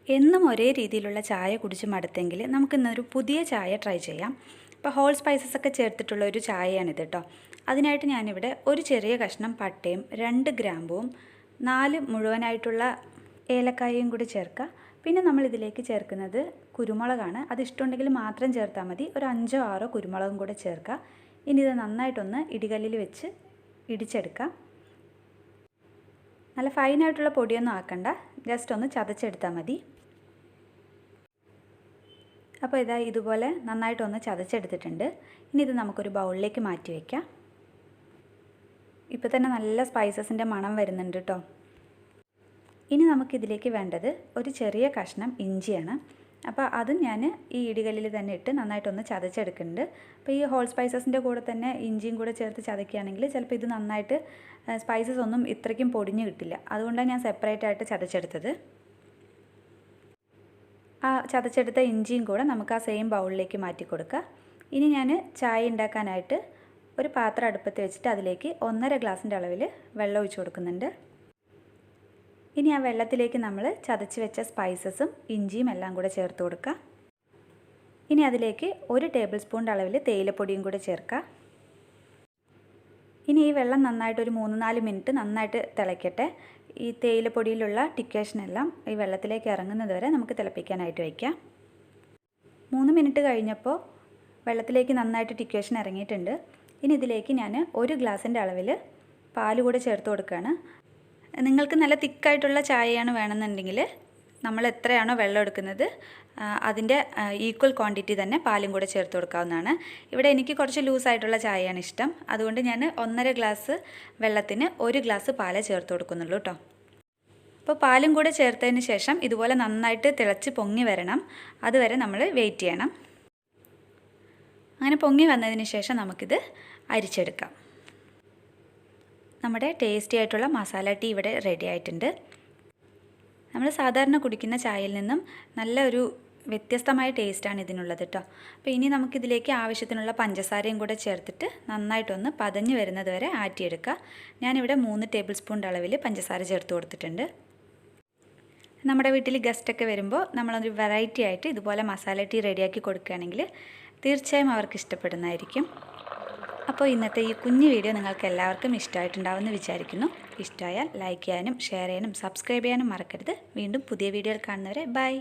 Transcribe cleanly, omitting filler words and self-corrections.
എന്നും ഒരേ രീതിയിലുള്ള ചായ കുടിച്ച് മടുത്തെങ്കിൽ നമുക്കിന്നൊരു പുതിയ ചായ ട്രൈ ചെയ്യാം. ഇപ്പോൾ ഹോൾ സ്പൈസസ് ഒക്കെ ചേർത്തിട്ടുള്ള ഒരു ചായയാണിത് കേട്ടോ. അതിനായിട്ട് ഞാനിവിടെ ഒരു ചെറിയ കഷ്ണം പട്ടയും 2 ഗ്രാമ്പുവും 4 മുഴുവനായിട്ടുള്ള ഏലക്കായയും കൂടി ചേർക്കുക. പിന്നെ നമ്മൾ ഇതിലേക്ക് ചേർക്കുന്നത് കുരുമുളകാണ്. അത് ഇഷ്ടമുണ്ടെങ്കിൽ മാത്രം ചേർത്താൽ മതി. ഒരു 5-6 കുരുമുളകും കൂടെ ചേർക്കുക. ഇനി ഇത് നന്നായിട്ടൊന്ന് ഇടികല്ലിൽ വെച്ച് ഇടിച്ചെടുക്കാം. നല്ല ഫൈനായിട്ടുള്ള പൊടിയൊന്നും ആക്കണ്ട, ജസ്റ്റ് ഒന്ന് ചതച്ചെടുത്താൽ മതി. അപ്പോൾ ഇതാ ഇതുപോലെ നന്നായിട്ടൊന്ന് ചതച്ചെടുത്തിട്ടുണ്ട്. ഇനി ഇത് നമുക്കൊരു ബൗളിലേക്ക് മാറ്റി വയ്ക്കാം. ഇപ്പോൾ തന്നെ നല്ല സ്പൈസസിൻ്റെ മണം വരുന്നുണ്ട് കേട്ടോ. ഇനി നമുക്കിതിലേക്ക് വേണ്ടത് ഒരു ചെറിയ കഷ്ണം ഇഞ്ചിയാണ്. അപ്പോൾ അതും ഞാൻ ഈ ഇടികല്ലിൽ തന്നെ ഇട്ട് നന്നായിട്ടൊന്ന് ചതച്ചെടുക്കുന്നുണ്ട്. അപ്പോൾ ഈ ഹോൾ സ്പൈസസിൻ്റെ കൂടെ തന്നെ ഇഞ്ചിയും കൂടെ ചേർത്ത് ചതക്കുകയാണെങ്കിൽ ചിലപ്പോൾ ഇത് നന്നായിട്ട് സ്പൈസസ് ഒന്നും ഇത്രയ്ക്കും പൊടിഞ്ഞ് കിട്ടില്ല. അതുകൊണ്ടാണ് ഞാൻ സെപ്പറേറ്റ് ആയിട്ട് ചതച്ചെടുത്തത്. ആ ചതച്ചെടുത്ത ഇഞ്ചിയും കൂടെ നമുക്ക് ആ സെയിം ബൗളിലേക്ക് മാറ്റി കൊടുക്കുക. ഇനി ഞാൻ ചായ ഉണ്ടാക്കാനായിട്ട് ഒരു പാത്രം അടുപ്പത്ത് വെച്ചിട്ട് അതിലേക്ക് 1.5 ഗ്ലാസിൻ്റെ അളവിൽ വെള്ളം ഒഴിച്ച് കൊടുക്കുന്നുണ്ട്. ഇനി ആ വെള്ളത്തിലേക്ക് നമ്മൾ ചതച്ച് വെച്ച സ്പൈസസും ഇഞ്ചിയും എല്ലാം കൂടെ ചേർത്ത് കൊടുക്കുക. ഇനി അതിലേക്ക് 1 ടേബിൾ സ്പൂണിൻ്റെ അളവിൽ തേയിലപ്പൊടിയും കൂടെ ചേർക്കുക. ഇനി ഈ വെള്ളം നന്നായിട്ട് ഒരു 3-4 മിനിറ്റ് നന്നായിട്ട് തിളയ്ക്കട്ടെ. ഈ തേയിലപ്പൊടിയിലുള്ള ടിക്കേഷനെല്ലാം ഈ വെള്ളത്തിലേക്ക് ഇറങ്ങുന്നത് വരെ നമുക്ക് തിളപ്പിക്കാനായിട്ട് വയ്ക്കാം. 3 മിനിറ്റ് കഴിഞ്ഞപ്പോൾ വെള്ളത്തിലേക്ക് നന്നായിട്ട് ടിക്കേഷൻ ഇറങ്ങിയിട്ടുണ്ട്. ഇനി ഇതിലേക്ക് ഞാൻ 1 ഗ്ലാസിൻ്റെ അളവിൽ പാൽ കൂടെ ചേർത്ത് കൊടുക്കുകയാണ്. നിങ്ങൾക്ക് നല്ല തിക്കായിട്ടുള്ള ചായയാണ് വേണമെന്നുണ്ടെങ്കിൽ നമ്മൾ എത്രയാണോ വെള്ളം എടുക്കുന്നത് അതിൻ്റെ ഈക്വൽ ക്വാണ്ടിറ്റി തന്നെ പാലും കൂടെ ചേർത്ത് കൊടുക്കാവുന്നതാണ്. ഇവിടെ എനിക്ക് കുറച്ച് ലൂസായിട്ടുള്ള ചായയാണ് ഇഷ്ടം. അതുകൊണ്ട് ഞാൻ 1.5 ഗ്ലാസ് വെള്ളത്തിന് 1 ഗ്ലാസ് പാലേ ചേർത്ത് കൊടുക്കുന്നുള്ളൂ കേട്ടോ. അപ്പോൾ പാലും കൂടെ ചേർത്തതിന് ശേഷം ഇതുപോലെ നന്നായിട്ട് തിളച്ച് പൊങ്ങി വരണം. അതുവരെ നമ്മൾ വെയിറ്റ് ചെയ്യണം. അങ്ങനെ പൊങ്ങി വന്നതിന് ശേഷം നമുക്കിത് അരിച്ചെടുക്കാം. നമ്മുടെ ടേസ്റ്റി ആയിട്ടുള്ള മസാല ടീ ഇവിടെ റെഡി ആയിട്ടുണ്ട്. നമ്മൾ സാധാരണ കുടിക്കുന്ന ചായയിൽ നിന്നും നല്ലൊരു വ്യത്യസ്തമായ ടേസ്റ്റാണ് ഇതിനുള്ളത് കേട്ടോ. അപ്പോൾ ഇനി നമുക്കിതിലേക്ക് ആവശ്യത്തിനുള്ള പഞ്ചസാരയും കൂടെ ചേർത്തിട്ട് നന്നായിട്ടൊന്ന് പതഞ്ഞ് വരുന്നത് വരെ ആറ്റിയെടുക്കുക. ഞാനിവിടെ 3 ടേബിൾ സ്പൂൺ അളവിൽ പഞ്ചസാര ചേർത്ത് കൊടുത്തിട്ടുണ്ട്. നമ്മുടെ വീട്ടിൽ ഗസ്റ്റൊക്കെ വരുമ്പോൾ നമ്മളൊരു വെറൈറ്റി ആയിട്ട് ഇതുപോലെ മസാല ടീ റെഡിയാക്കി കൊടുക്കുകയാണെങ്കിൽ തീർച്ചയായും അവർക്ക് ഇഷ്ടപ്പെടുന്നതായിരിക്കും. അപ്പോൾ ഇന്നത്തെ ഈ കുഞ്ഞു വീഡിയോ നിങ്ങൾക്ക് എല്ലാവർക്കും ഇഷ്ടമായിട്ടുണ്ടാവുമെന്ന് വിചാരിക്കുന്നു. ഇഷ്ടമായാൽ ലൈക്ക് ചെയ്യാനും ഷെയർ ചെയ്യാനും സബ്സ്ക്രൈബ് ചെയ്യാനും മറക്കരുത്. വീണ്ടും പുതിയ വീഡിയോയിൽ കാണുന്നവരെ ബൈ.